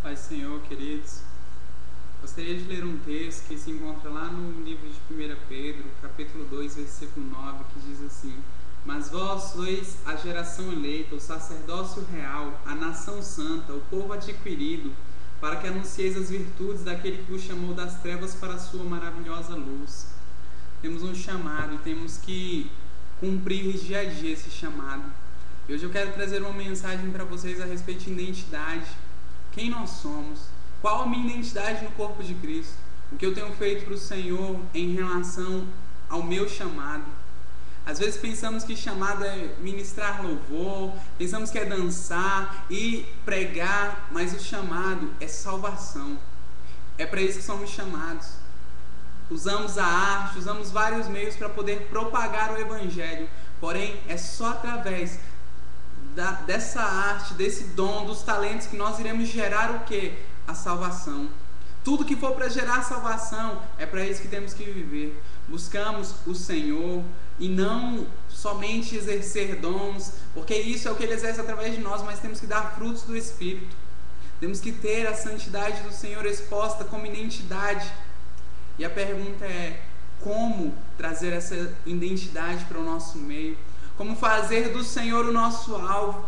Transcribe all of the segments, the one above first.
Paz do Senhor, queridos. Gostaria de ler um texto que se encontra lá no livro de 1 Pedro, capítulo 2, versículo 9, que diz assim: Mas vós sois a geração eleita, o sacerdócio real, a nação santa, o povo adquirido, para que anuncieis as virtudes daquele que vos chamou das trevas para a sua maravilhosa luz. Temos um chamado e temos que cumprir dia a dia esse chamado. E hoje eu quero trazer uma mensagem para vocês a respeito de identidade. Quem nós somos? Qual a minha identidade no corpo de Cristo? O que eu tenho feito para o Senhor em relação ao meu chamado? Às vezes pensamos que chamado é ministrar louvor, pensamos que é dançar e pregar, mas o chamado é salvação. É para isso que somos chamados. Usamos a arte, usamos vários meios para poder propagar o Evangelho, porém é só através dessa arte, desse dom, dos talentos que nós iremos gerar o quê? A salvação. Tudo que for para gerar salvação é para isso que temos que viver. Buscamos o Senhor e não somente exercer dons, porque isso é o que Ele exerce através de nós, mas temos que dar frutos do Espírito. Temos que ter a santidade do Senhor exposta como identidade. E a pergunta é: como trazer essa identidade para o nosso meio? Como fazer do Senhor o nosso alvo?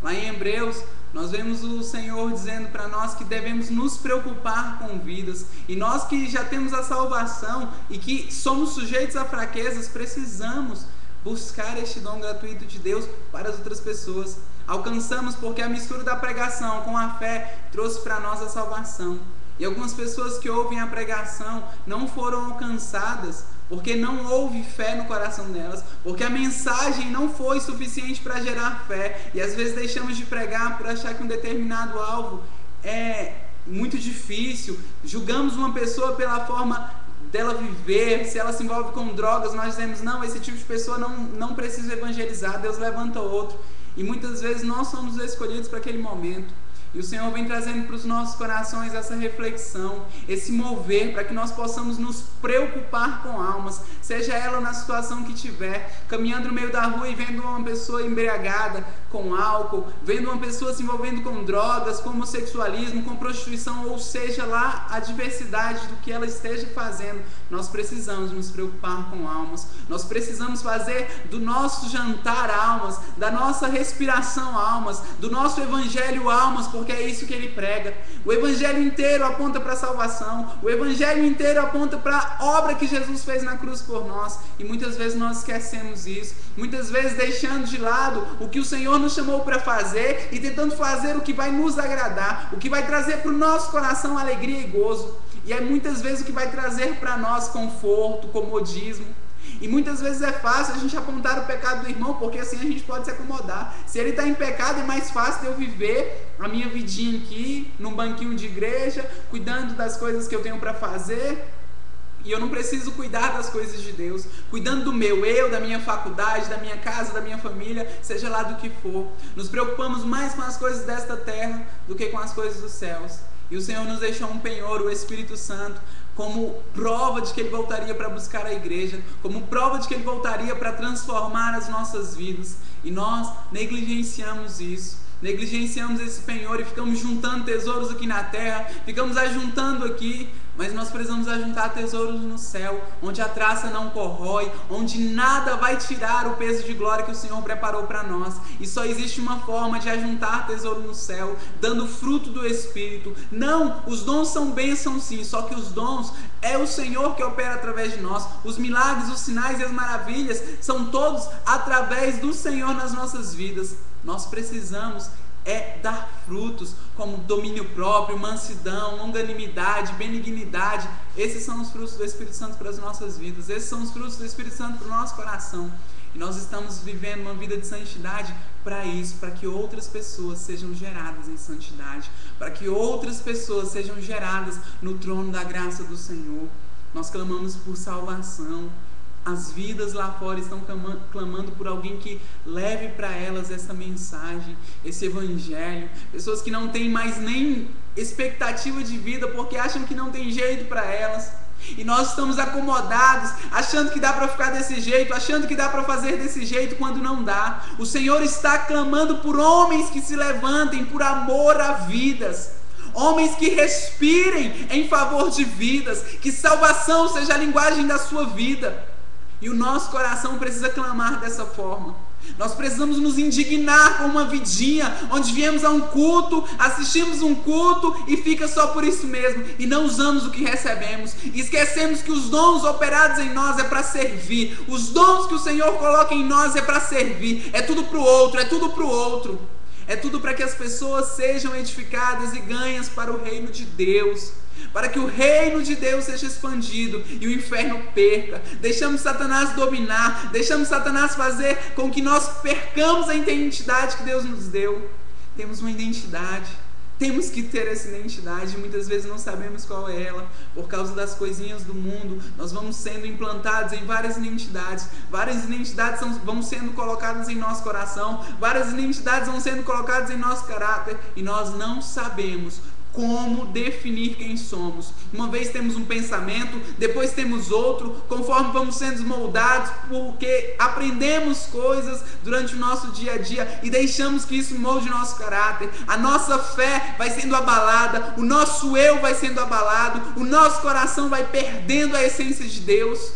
Lá em Hebreus, nós vemos o Senhor dizendo para nós que devemos nos preocupar com vidas. E nós que já temos a salvação e que somos sujeitos a fraquezas, precisamos buscar este dom gratuito de Deus para as outras pessoas. Alcançamos porque a mistura da pregação com a fé trouxe para nós a salvação. E algumas pessoas que ouvem a pregação não foram alcançadas porque não houve fé no coração delas, porque a mensagem não foi suficiente para gerar fé. E às vezes deixamos de pregar por achar que um determinado alvo é muito difícil. Julgamos uma pessoa pela forma dela viver. Se ela se envolve com drogas, nós dizemos: não, esse tipo de pessoa não precisa evangelizar, Deus levanta outro. E muitas vezes nós somos escolhidos para aquele momento. E o Senhor vem trazendo para os nossos corações essa reflexão, esse mover, para que nós possamos nos preocupar com almas, seja ela na situação que tiver, caminhando no meio da rua e vendo uma pessoa embriagada com álcool, vendo uma pessoa se envolvendo com drogas, com homossexualismo, com prostituição, ou seja lá a diversidade do que ela esteja fazendo. Nós precisamos nos preocupar com almas, nós precisamos fazer do nosso jantar almas, da nossa respiração almas, do nosso evangelho almas, porque é isso que ele prega. O evangelho inteiro aponta para a salvação, o evangelho inteiro aponta para a obra que Jesus fez na cruz por nós, e muitas vezes nós esquecemos isso, muitas vezes deixando de lado o que o Senhor nos chamou para fazer e tentando fazer o que vai nos agradar, o que vai trazer para o nosso coração alegria e gozo, e é muitas vezes o que vai trazer para nós conforto, comodismo. E muitas vezes é fácil a gente apontar o pecado do irmão, porque assim a gente pode se acomodar. Se ele está em pecado, é mais fácil de eu viver a minha vidinha aqui, num banquinho de igreja, cuidando das coisas que eu tenho para fazer, e eu não preciso cuidar das coisas de Deus, cuidando do meu eu, da minha faculdade, da minha casa, da minha família, seja lá do que for. Nos preocupamos mais com as coisas desta terra do que com as coisas dos céus. E o Senhor nos deixou um penhor, o Espírito Santo, como prova de que Ele voltaria para buscar a igreja, como prova de que Ele voltaria para transformar as nossas vidas. E nós negligenciamos isso, negligenciamos esse penhor e ficamos juntando tesouros aqui na terra, ficamos ajuntando aqui, mas nós precisamos ajuntar tesouros no céu, onde a traça não corrói, onde nada vai tirar o peso de glória que o Senhor preparou para nós. E só existe uma forma de ajuntar tesouro no céu, dando fruto do Espírito. Não, os dons são bênçãos sim, só que os dons é o Senhor que opera através de nós. Os milagres, os sinais e as maravilhas são todos através do Senhor nas nossas vidas. Nós precisamos dar frutos como domínio próprio, mansidão, longanimidade, benignidade. Esses são os frutos do Espírito Santo para as nossas vidas. Esses são os frutos do Espírito Santo para o nosso coração. E nós estamos vivendo uma vida de santidade para isso, para que outras pessoas sejam geradas em santidade, para que outras pessoas sejam geradas no trono da graça do Senhor. Nós clamamos por salvação. As vidas lá fora estão clamando por alguém que leve para elas essa mensagem, esse evangelho. Pessoas que não têm mais nem expectativa de vida porque acham que não tem jeito para elas. E nós estamos acomodados, achando que dá para ficar desse jeito, achando que dá para fazer desse jeito, quando não dá. O Senhor está clamando por homens que se levantem por amor a vidas. homens que respirem em favor de vidas, que salvação seja a linguagem da sua vida. E o nosso coração precisa clamar dessa forma. Nós precisamos nos indignar com uma vidinha, onde viemos a um culto, assistimos um culto e fica só por isso mesmo, e não usamos o que recebemos, e esquecemos que os dons operados em nós é para servir, os dons que o Senhor coloca em nós é para servir, é tudo para o outro, é tudo para o outro, é tudo para que as pessoas sejam edificadas e ganhas para o reino de Deus, para que o reino de Deus seja expandido e o inferno perca. Deixamos Satanás dominar, deixamos Satanás fazer com que nós percamos a identidade que Deus nos deu. Temos uma identidade, temos que ter essa identidade, muitas vezes não sabemos qual é ela, por causa das coisinhas do mundo. Nós vamos sendo implantados em várias identidades vão sendo colocadas em nosso coração, várias identidades vão sendo colocadas em nosso caráter, e nós não sabemos como definir quem somos. Uma vez temos um pensamento, depois temos outro, conforme vamos sendo moldados, porque aprendemos coisas durante o nosso dia a dia e deixamos que isso molde o nosso caráter. A nossa fé vai sendo abalada, o nosso eu vai sendo abalado, o nosso coração vai perdendo a essência de Deus.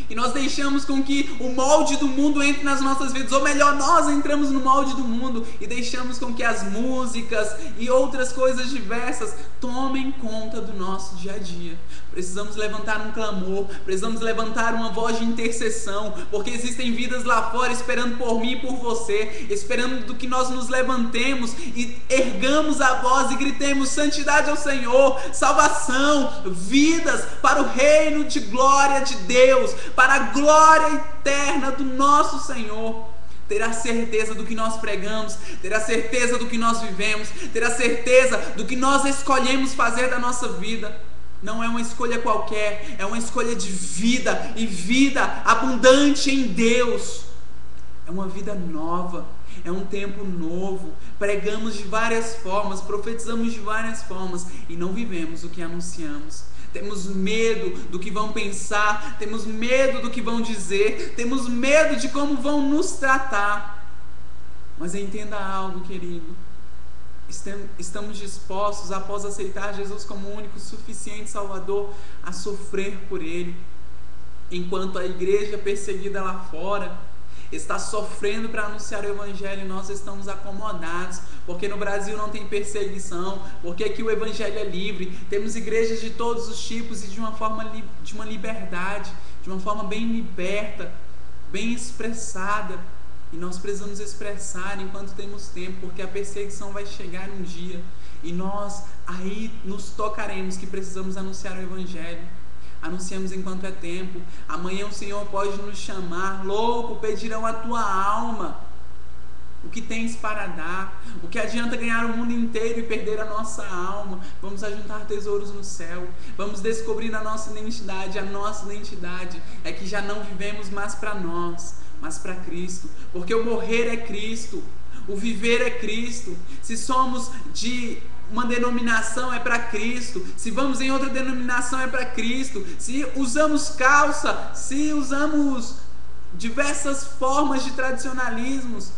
E nós deixamos com que o molde do mundo entre nas nossas vidas, ou melhor, nós entramos no molde do mundo e deixamos com que as músicas e outras coisas diversas tomem conta do nosso dia a dia. Precisamos levantar um clamor, precisamos levantar uma voz de intercessão, porque existem vidas lá fora esperando por mim e por você, esperando do que nós nos levantemos e ergamos a voz e gritemos santidade ao Senhor, salvação, vidas para o reino de glória de Deus, para a glória eterna do nosso Senhor. Ter a certeza do que nós pregamos, ter a certeza do que nós vivemos, ter a certeza do que nós escolhemos fazer da nossa vida. Não é uma escolha qualquer, é uma escolha de vida, e vida abundante em Deus. É uma vida nova, é um tempo novo. Pregamos de várias formas, profetizamos de várias formas e não vivemos o que anunciamos. Temos medo do que vão pensar, temos medo do que vão dizer, temos medo de como vão nos tratar. Mas entenda algo, querido. Estamos dispostos, após aceitar Jesus como o único suficiente Salvador, a sofrer por Ele. Enquanto a igreja perseguida lá fora está sofrendo para anunciar o Evangelho, nós estamos acomodados, porque no Brasil não tem perseguição, porque aqui o Evangelho é livre, temos igrejas de todos os tipos e de uma liberdade, de uma forma bem liberta, bem expressada, e nós precisamos expressar enquanto temos tempo, porque a perseguição vai chegar um dia, e nós aí nos tocaremos que precisamos anunciar o Evangelho. Anunciamos enquanto é tempo. Amanhã o Senhor pode nos chamar. Louco, pedirão a tua alma. O que tens para dar? O que adianta ganhar o mundo inteiro e perder a nossa alma? Vamos ajuntar tesouros no céu. Vamos descobrir a nossa identidade. A nossa identidade é que já não vivemos mais para nós, mas para Cristo. Porque o morrer é Cristo, o viver é Cristo. Se somos de uma denominação, é para Cristo. Se vamos em outra denominação, é para Cristo. Se usamos calça, se usamos diversas formas de tradicionalismos,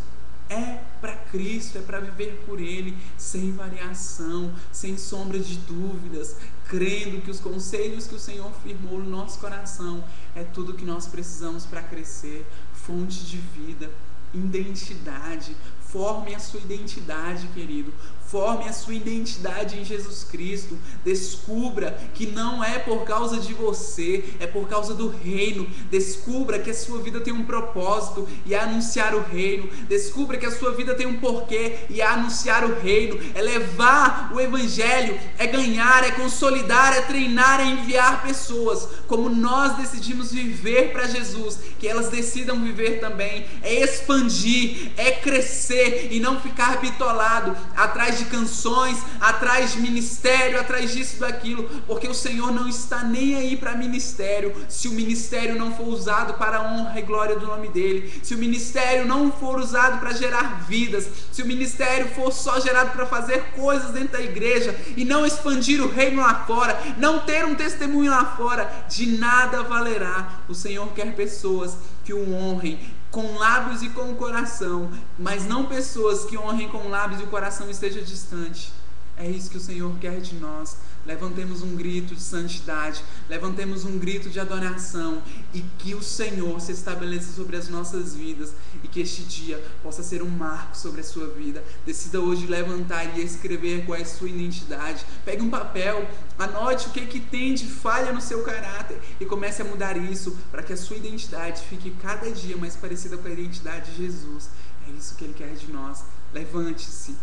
é para Cristo, é para viver por Ele, sem variação, sem sombra de dúvidas, crendo que os conselhos que o Senhor firmou no nosso coração é tudo que nós precisamos para crescer. Fonte de vida, identidade. Forme a sua identidade, querido. Forme a sua identidade em Jesus Cristo. Descubra que não é por causa de você, é por causa do reino. Descubra que a sua vida tem um propósito e é anunciar o reino. Descubra que a sua vida tem um porquê e é anunciar o reino. É levar o Evangelho, é ganhar, é consolidar, é treinar, é enviar pessoas. Como nós decidimos viver para Jesus, que elas decidam viver também. É expandir, é crescer e não ficar bitolado atrás de canções, atrás de ministério, atrás disso e daquilo, porque o Senhor não está nem aí para ministério, se o ministério não for usado para a honra e glória do nome dele, se o ministério não for usado para gerar vidas, se o ministério for só gerado para fazer coisas dentro da igreja e não expandir o reino lá fora, não ter um testemunho lá fora, de nada valerá. O Senhor quer pessoas que o honrem com lábios e com o coração, mas não pessoas que honrem com lábios e o coração esteja distante. É isso que o Senhor quer de nós. Levantemos um grito de santidade, levantemos um grito de adoração, e que o Senhor se estabeleça sobre as nossas vidas, e que este dia possa ser um marco sobre a sua vida. Decida hoje levantar e escrever qual é a sua identidade. Pegue um papel, anote o que tem de falha no seu caráter e comece a mudar isso, para que a sua identidade fique cada dia mais parecida com a identidade de Jesus. É isso que Ele quer de nós. Levante-se,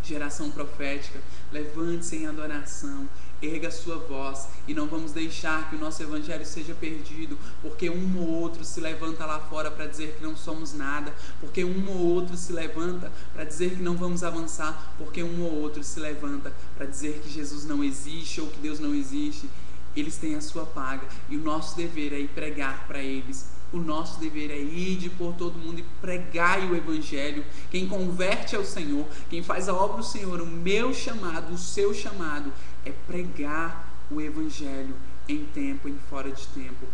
geração profética, levante-se em adoração, erga a sua voz, e não vamos deixar que o nosso evangelho seja perdido, porque um ou outro se levanta lá fora para dizer que não somos nada, porque um ou outro se levanta para dizer que não vamos avançar, porque um ou outro se levanta para dizer que Jesus não existe ou que Deus não existe. Eles têm a sua paga, e o nosso dever é ir pregar para eles. O nosso dever é ir por todo mundo e pregar o evangelho. Quem converte ao Senhor, quem faz a obra do Senhor, o meu chamado, o seu chamado, é pregar o evangelho em tempo e fora de tempo.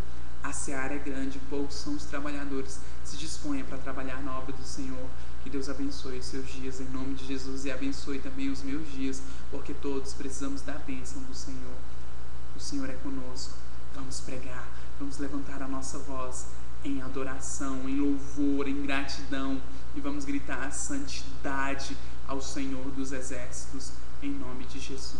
A seara é grande, poucos são os trabalhadores. Se disponha para trabalhar na obra do Senhor. Que Deus abençoe os seus dias em nome de Jesus, e abençoe também os meus dias, porque todos precisamos da bênção do Senhor. O Senhor é conosco. Vamos pregar, vamos levantar a nossa voz em adoração, em louvor, em gratidão, e vamos gritar santidade ao Senhor dos exércitos, em nome de Jesus.